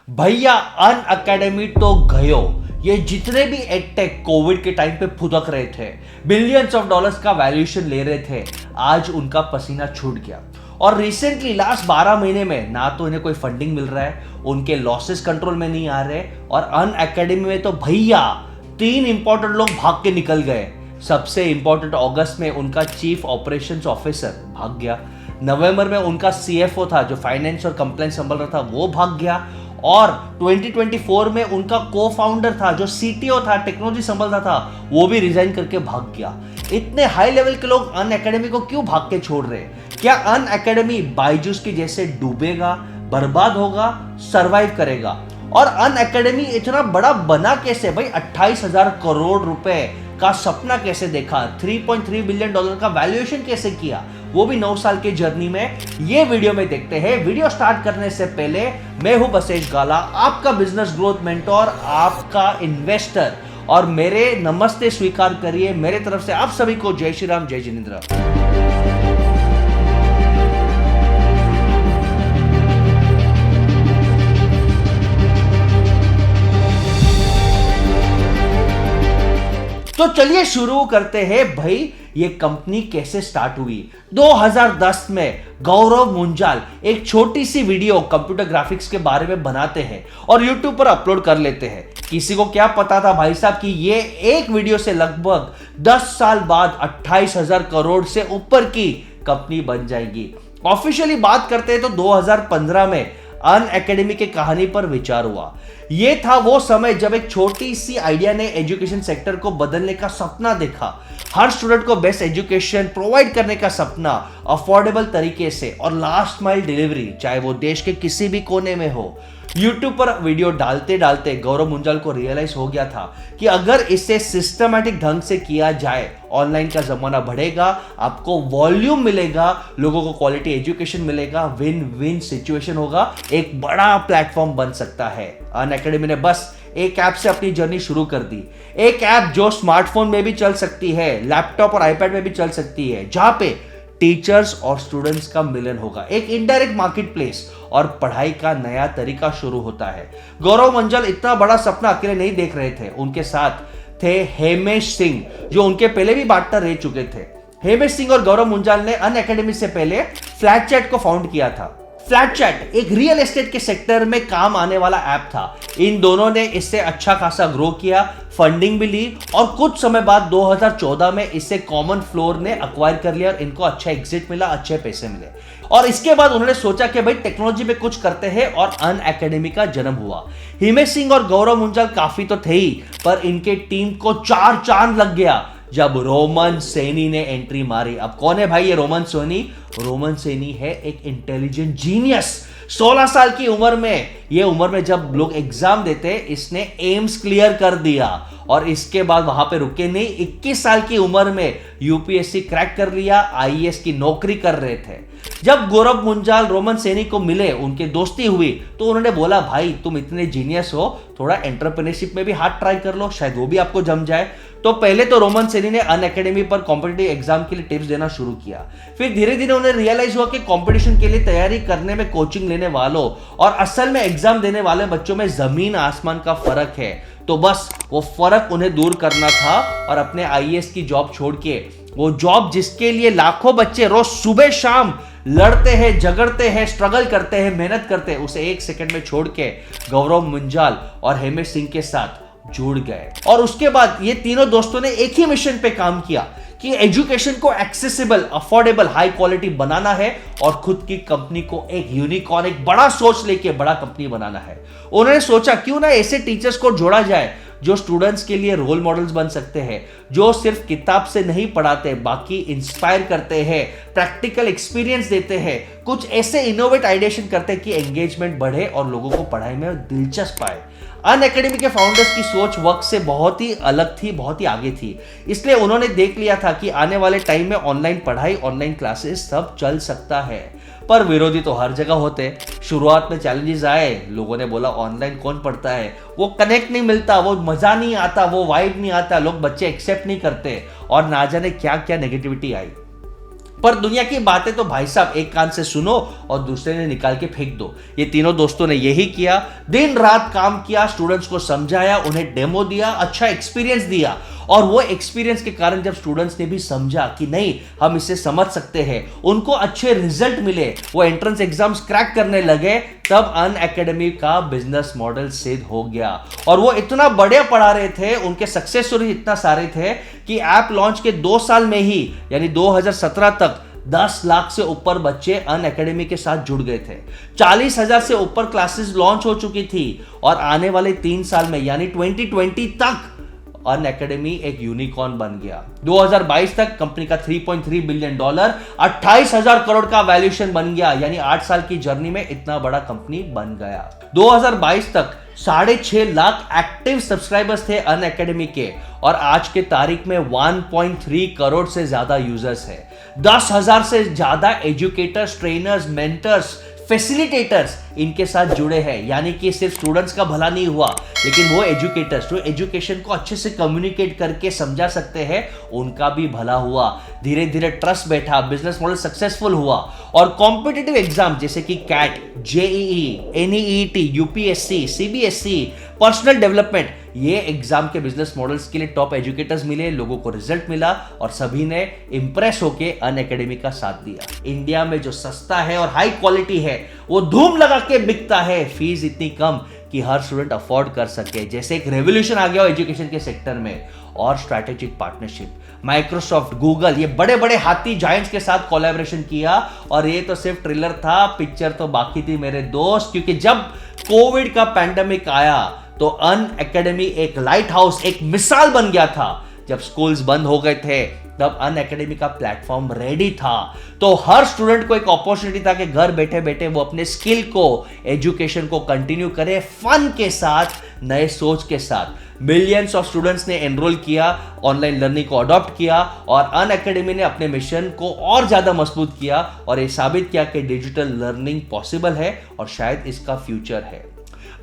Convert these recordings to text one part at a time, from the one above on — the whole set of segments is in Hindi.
भैया अन अकेडमी तो गयो। ये जितने भी एडटेक कोविड के टाइम पे फुदक रहे थे, बिलियंस ऑफ डॉलर्स का वैल्यूएशन ले रहे थे, आज उनका पसीना छूट गया। और रिसेंटली लास्ट 12 महीने में ना तो इन्हें कोई फंडिंग मिल रहा है, उनके लॉसेस कंट्रोल में नहीं आ रहे, और अन अकेडमी में तो भैया 3 इंपॉर्टेंट लोग भाग के निकल गए। सबसे इंपॉर्टेंट, अगस्त में उनका चीफ ऑपरेशंस ऑफिसर भाग गया। नवंबर में उनका सीएफओ था, जो फाइनेंस और कंप्लायंस संभाल रहा था, वो भाग गया। और 2024 में उनका को फाउंडर था, जो सीटीओ था, टेक्नोलॉजी संभालता था, वो भी रिजाइन करके भाग गया। इतने हाई लेवल के लोग अन अकेडमी को क्यों भाग के छोड़ रहे? क्या अन अकेडमी बायजूस की जैसे डूबेगा, बर्बाद होगा, सरवाइव करेगा? और अन अकेडमी इतना बड़ा बना कैसे भाई? 28,000 करोड़ रुपए का सपना कैसे देखा? 3.3 बिलियन डॉलर का वैल्यूएशन कैसे किया? वो भी 9 साल के जर्नी में। ये वीडियो में देखते हैं। वीडियो स्टार्ट करने से पहले, मैं हूं बसेश गाला, आपका बिजनेस ग्रोथ मेंटोर, आपका इन्वेस्टर, और मेरे नमस्ते स्वीकार करिए मेरे तरफ से आप सभी को। जय श्री राम, जय जिनेंद्र। तो चलिए शुरू करते हैं भाई। ये कंपनी कैसे स्टार्ट हुई? 2010 में गौरव मुंजाल एक छोटी सी वीडियो कंप्यूटर ग्राफिक्स के बारे में बनाते हैं और यूट्यूब पर अपलोड कर लेते हैं। किसी को क्या पता था भाई साहब कि ये एक वीडियो से लगभग 10 साल बाद 28,000 करोड़ से ऊपर की कंपनी बन जाएगी। ऑफिशियली बात करते हैं तो 2015 में अन अकेडमी के कहानी पर विचार हुआ। यह था वो समय जब एक छोटी सी आइडिया ने एजुकेशन सेक्टर को बदलने का सपना देखा। हर स्टूडेंट को बेस्ट एजुकेशन प्रोवाइड करने का सपना, अफोर्डेबल तरीके से, और लास्ट माइल डिलीवरी, चाहे वो देश के किसी भी कोने में हो। यूट्यूब पर वीडियो डालते डालते गौरव मुंजाल को रियलाइज हो गया था कि अगर इसे सिस्टमैटिक ढंग से किया जाए, ऑनलाइन का जमाना बढ़ेगा, आपको वॉल्यूम मिलेगा, लोगों को क्वालिटी एजुकेशन मिलेगा, विन विन सिचुएशन होगा, एक बड़ा प्लेटफॉर्म बन सकता है। अन अकेडमी ने बस एक ऐप से अपनी जर्नी शुरू कर दी। एक ऐप जो स्मार्टफोन में भी चल सकती है, लैपटॉप और आईपैड में भी चल सकती है, जहां पे टीचर्स और स्टूडेंट्स का मिलन होगा। एक इनडायरेक्ट मार्केट प्लेस और पढ़ाई का नया तरीका शुरू होता है। गौरव मुंजाल इतना बड़ा सपना अकेले नहीं देख रहे थे, उनके साथ थे हेमेश सिंह, जो उनके पहले भी पार्टनर रह चुके थे। हेमेश सिंह और गौरव मुंजाल ने अन अकेडमी से पहले फ्लैटचैट को फाउंड किया था। फ्लैटचैट एक रियल एस्टेट के सेक्टर में काम आने वाला ऐप था। इन दोनों ने इससे अच्छा खासा ग्रो किया, फंडिंग भी ली, और कुछ समय बाद 2014 में इसे कॉमन फ्लोर ने अक्वायर कर लिया और इनको अच्छा एग्जिट मिला, अच्छे पैसे मिले। और इसके बाद उन्होंने सोचा कि भाई टेक्नोलॉजी में कुछ करते हैं, और अन अकेडमी का जन्म हुआ। हिमेश सिंह और गौरव मुंजाल काफी तो थे ही, पर इनके टीम को 4 चांद लग गया जब रोमन सैनी ने एंट्री मारी। अब कौन है भाई ये रोमन सैनी? रोमन सैनी है एक इंटेलिजेंट जीनियस। 16 साल की उम्र में, ये उम्र में जब लोग एग्जाम देते, इसने एम्स क्लियर कर दिया, और इसके बाद वहां पे रुके नहीं। 21 साल की उम्र में यूपीएससी क्रैक कर लिया, आईएएस की नौकरी कर रहे थे। जब गौरव मुंजाल रोमन सैनी को मिले, उनके दोस्ती हुई, तो उन्होंने बोला भाई तुम इतने जीनियस हो, थोड़ा एंटरप्रेन्योरशिप में भी हाथ ट्राई कर लो, शायद वो भी आपको जम जाए। तो पहले तो रोमन सैनी ने अन अकेडमी पर कॉम्पिटिटिव एग्जाम के लिए टिप्स देना शुरू किया। फिर धीरे धीरे उन्हें रियलाइज हुआ कि कंपटीशन के लिए तैयारी करने में कोचिंग लेने वालों और असल में एग्जाम देने वाले बच्चों में जमीन आसमान का फर्क है। तो बस वो फर्क उन्हें दूर करना था, और अपने आईएएस की जॉब छोड़ के, वो जॉब जिसके लिए लाखों बच्चे रोज सुबह शाम लड़ते हैं, झगड़ते हैं, स्ट्रगल करते हैं, मेहनत करते हैं, उसे 1 सेकंड में छोड़ के गौरव मुंजाल और हेमेश सिंह के साथ जुड़ गए। और उसके बाद ये तीनों दोस्तों ने एक ही मिशन पे काम किया कि एजुकेशन को एक्सेसिबल, अफोर्डेबल, हाई क्वालिटी बनाना है, और खुद की कंपनी को एक यूनिकॉर्न, एक बड़ा सोच लेके बड़ा कंपनी बनाना है। उन्होंने सोचा क्यों ना ऐसे टीचर्स को जोड़ा जाए जो स्टूडेंट्स के लिए रोल मॉडल्स बन सकते हैं, जो सिर्फ किताब से नहीं पढ़ाते, बाकी इंस्पायर करते हैं, प्रैक्टिकल एक्सपीरियंस देते हैं, कुछ ऐसे इनोवेट आइडिएशन करते हैं कि एंगेजमेंट बढ़े और लोगों को पढ़ाई में दिलचस्प आए। अन अकेडमी के फाउंडर्स की सोच वक्त से बहुत ही अलग थी, बहुत ही आगे थी। इसलिए उन्होंने देख लिया था कि आने वाले टाइम में ऑनलाइन पढ़ाई, ऑनलाइन क्लासेस सब चल सकता है। पर विरोधी तो हर जगह होते। शुरुआत में चैलेंजेस आए, लोगों ने बोला ऑनलाइन कौन पढ़ता है, वो कनेक्ट नहीं मिलता, वो मजा नहीं आता, वो वाइब नहीं आता, लोग बच्चे एक्सेप्ट नहीं करते, और ना जाने क्या क्या नेगेटिविटी आई। पर दुनिया की बातें तो भाई साहब एक कान से सुनो और दूसरे ने निकाल के फेंक दो। ये तीनों दोस्तों ने यही किया, दिन रात काम किया, स्टूडेंट्स को समझाया, उन्हें डेमो दिया, अच्छा एक्सपीरियंस दिया। और वो एक्सपीरियंस के कारण जब स्टूडेंट्स ने भी समझा कि नहीं हम इसे समझ सकते हैं, उनको अच्छे रिजल्ट मिले, वो एंट्रेंस एग्जाम्स क्रैक करने लगे, तब अनअकैडमी का बिजनेस मॉडल सिद्ध हो गया। और वो इतना बढ़िया पढ़ा रहे थे, उनके सक्सेस स्टोरी इतना सारे थे कि ऐप लॉन्च के 2 साल में ही यानी 2017 तक 10 लाख से ऊपर बच्चे अनअकैडमी के साथ जुड़ गए थे। 40,000 से ऊपर क्लासेस लॉन्च हो चुकी थी और आने वाले 3 साल में यानी 2020 तक अनअकैडमी एक यूनिकॉर्न बन गया। 2022 तक कंपनी का $3.3 बिलियन, 28,000 करोड़ का वैल्यूएशन बन गया, यानी 8 साल की जर्नी में इतना बड़ा कंपनी बन गया। 2022 तक 6.5 लाख एक्टिव सब्सक्राइबर्स थे अनअकैडमी के और आज के तारीख में 1.3 करोड़ से ज्यादा यूजर्स है। 10,000 से ज्यादा एजुकेटर्स, ट्रेनर्स, मेंटर्स, फैसिलिटेटर्स इनके साथ जुड़े हैं। यानी कि सिर्फ स्टूडेंट्स का भला नहीं हुआ, लेकिन वो एजुकेटर्स जो एजुकेशन को अच्छे से कम्युनिकेट करके समझा सकते हैं, उनका भी भला हुआ। धीरे धीरे ट्रस्ट बैठा, बिजनेस मॉडल सक्सेसफुल हुआ और कॉम्पिटिटिव एग्जाम जैसे कि CAT, JEE, NEET, UPSC, CBSE, personal development, ये एग्जाम के बिजनेस मॉडल्स के लिए टॉप एजुकेटर्स मिले, लोगों को रिजल्ट मिला और सभी ने इंप्रेस होके अनअकैडमी का साथ दिया। इंडिया में जो सस्ता है और हाई क्वालिटी है वो धूम लगा के बिकता है, फीस इतनी कम कि हर स्टूडेंट अफोर्ड कर सके, जैसे एक रेवोल्यूशन आ गया हो एजुकेशन के सेक्टर में। और स्ट्रैटेजिक पार्टनरशिप, माइक्रोसॉफ्ट, गूगल, ये बड़े बड़े हाथी जायंट्स के साथ कोलैबोरेशन किया। और ये तो सिर्फ ट्रेलर था, पिक्चर तो बाकी थी मेरे दोस्त, क्योंकि जब कोविड का पैंडेमिक आया तो अनअकैडमी एक लाइट हाउस, एक मिसाल बन गया था। जब स्कूल्स बंद हो गए थे तब अनअकैडमी का प्लेटफॉर्म रेडी था, तो हर स्टूडेंट को एक अपॉर्चुनिटी था कि घर बैठे बैठे वो अपने स्किल को, एजुकेशन को कंटिन्यू करे, फन के साथ, नए सोच के साथ। मिलियंस ऑफ स्टूडेंट्स ने एनरोल किया, ऑनलाइन लर्निंग को अडॉप्ट किया और अनअकैडमी ने अपने मिशन को और ज्यादा मजबूत किया और ये साबित किया कि डिजिटल लर्निंग पॉसिबल है और शायद इसका फ्यूचर है।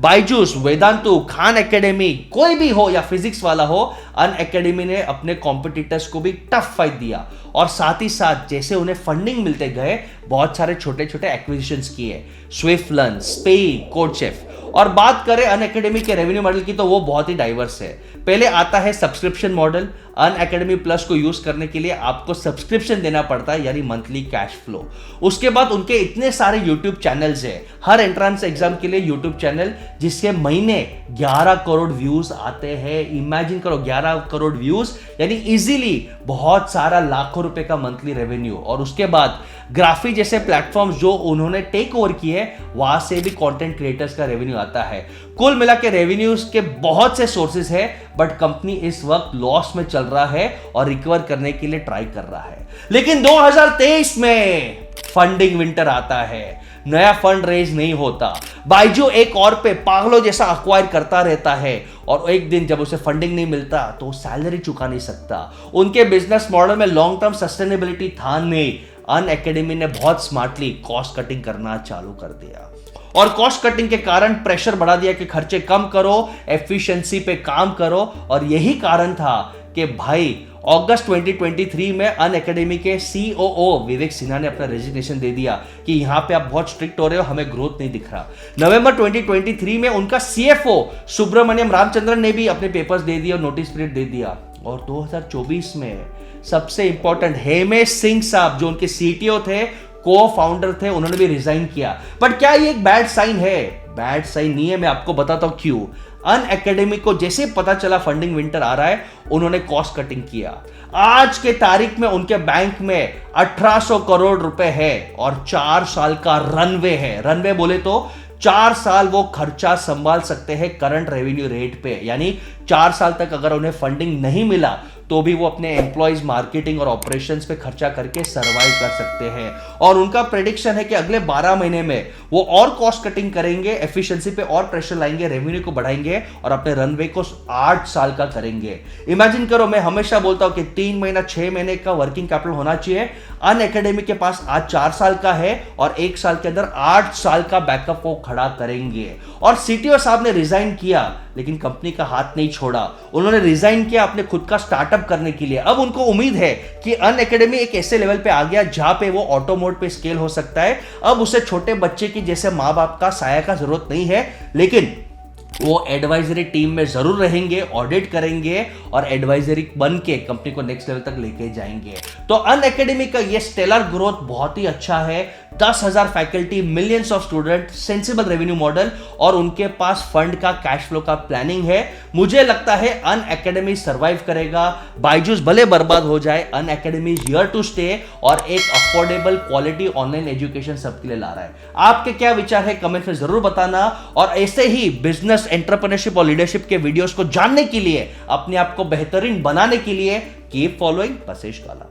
बायजूस, वेदांतु, खान एकेडमी, कोई भी हो या फिजिक्स वाला हो, अनअकैडमी ने अपने कॉम्पिटिटर्स को भी टफ फाइट दिया और साथ ही साथ जैसे उन्हें फंडिंग मिलते गए, बहुत सारे छोटे छोटे एक्विजिशंस किए, स्विफ्ट लर्न, स्पेई, कोडशेफ। और बात करें अनअकैडमी के रेवेन्यू मॉडल की तो वो बहुत ही डाइवर्स है। पहले आता है सब्सक्रिप्शन मॉडल। अनअकैडमी प्लस को यूज करने के लिए आपको सब्सक्रिप्शन देना पड़ता है, यानी मंथली कैश फ्लो। उसके बाद उनके इतने सारे यूट्यूब चैनल्स हैं, हर एंट्रेंस एग्जाम के लिए यूट्यूब चैनल, जिसके महीने 11 करोड़ व्यूज आते हैं। इमेजिन करो 11 करोड़ व्यूज, यानी इजीली बहुत सारा लाखों रुपए का मंथली रेवेन्यू। और उसके बाद ग्राफी जैसे प्लेटफॉर्म्स जो उन्होंने टेक ओवर किए, वहां से भी कंटेंट क्रिएटर्स का रेवेन्यू आता है। कुल मिला के रेवेन्यूज के बहुत से सोर्सेस है, बट कंपनी इस वक्त लॉस में चल रहा है और रिकवर करने के लिए ट्राई कर रहा है। लेकिन 2023 में फंडिंग विंटर आता है, नया फंड रेज नहीं होता। बायजू एक और पे पागलों जैसा अक्वायर करता रहता है और एक दिन जब उसे फंडिंग नहीं मिलता तो वो सैलरी चुका नहीं सकता। उनके बिजनेस मॉडल में लॉन्ग टर्म सस्टेनेबिलिटी था नहीं। अनअकैडमी ने बहुत स्मार्टली कॉस्ट कटिंग करना चालू कर दिया और कॉस्ट कटिंग के कारण प्रेशर बढ़ा दिया कि खर्चे कम करो, एफिशिएंसी पे काम करो। और यही कारण था कि भाई अगस्त 2023 में अनअकैडमी के सीओओ विवेक सिन्हा ने अपना रेजिग्नेशन दे दिया कि यहां पे आप बहुत स्ट्रिक्ट हो रहे हो, हमें ग्रोथ नहीं दिख रहा। नवंबर 2023 में उनका सीएफओ सुब्रमण्यम रामचंद्रन ने भी अपने पेपर्स दे दिए और नोटिस पीरियड दे दिया। और 2024 में सबसे इंपॉर्टेंट हेमेश सिंह साहब जो उनके सीटीओ थे, को फाउंडर थे, उन्होंने भी रिजाइन किया। बट क्या ये एक बैड साइन है? बैड साइन नहीं है, मैं आपको बताता हूं क्यों। अनअकैडमी को जैसे पता चला फंडिंग विंटर आ रहा है, उन्होंने कॉस्ट कटिंग किया। आज के तारीख में उनके बैंक में 1800 करोड़ रुपए है और 4 साल का रनवे है। रनवे बोले तो 4 साल वो खर्चा संभाल सकते हैं करंट रेवेन्यू रेट पे, यानी 4 साल तक अगर उन्हें फंडिंग नहीं मिला तो भी वो अपने एम्प्लॉइज, मार्केटिंग और ऑपरेशंस पे खर्चा करके सर्वाइव कर सकते हैं। और उनका प्रेडिक्शन है कि अगले 12 महीने में वो और कॉस्ट कटिंग करेंगे, एफिशिएंसी पे और प्रेशर लाएंगे, रेवेन्यू को बढ़ाएंगे और अपने रनवे को 8 साल का करेंगे। इमेजिन करो, मैं हमेशा बोलता हूं कि 3 महीना 6 महीने का वर्किंग कैपिटल होना चाहिए। अनअकैडमी के पास आज 4 साल का है और 1 साल के अंदर 8 साल का बैकअप वो खड़ा करेंगे। और सीटीओ साहब ने रिजाइन किया, लेकिन कंपनी का हाथ नहीं छोड़ा। उन्होंने रिजाइन किया अपने खुद का स्टार्टअप करने के लिए। अब उनको उम्मीद है कि अनअकैडमी एक ऐसे लेवल पे आ गया जहां पे वो ऑटो मोड पे स्केल हो सकता है। अब उसे छोटे बच्चे की जैसे माँ बाप का साया का जरूरत नहीं है, लेकिन वो एडवाइजरी टीम में जरूर रहेंगे, ऑडिट करेंगे और एडवाइजरी बन के कंपनी को नेक्स्ट लेवल तक लेके जाएंगे। तो अनअकैडमी का ये स्टेलर ग्रोथ बहुत ही अच्छा है। 10,000 faculty, millions of student, sensible revenue model और उनके पास फंड का, कैश फ्लो का प्लानिंग है। मुझे लगता है अनअकैडमी सर्वाइव करेगा। बायजूस भले बर्बाद हो जाए, Unacademy is here to stay और एक अफोर्डेबल क्वालिटी ऑनलाइन एजुकेशन सबके लिए ला रहा है। आपके क्या विचार है कमेंट में जरूर बताना। और ऐसे ही बिजनेस, एंटरप्रेन्योरशिप और लीडरशिप के वीडियोस को जानने के लिए, अपने आप को बेहतरीन बनाने के लिए कीप फॉलोइंग वशिष्ठ काला।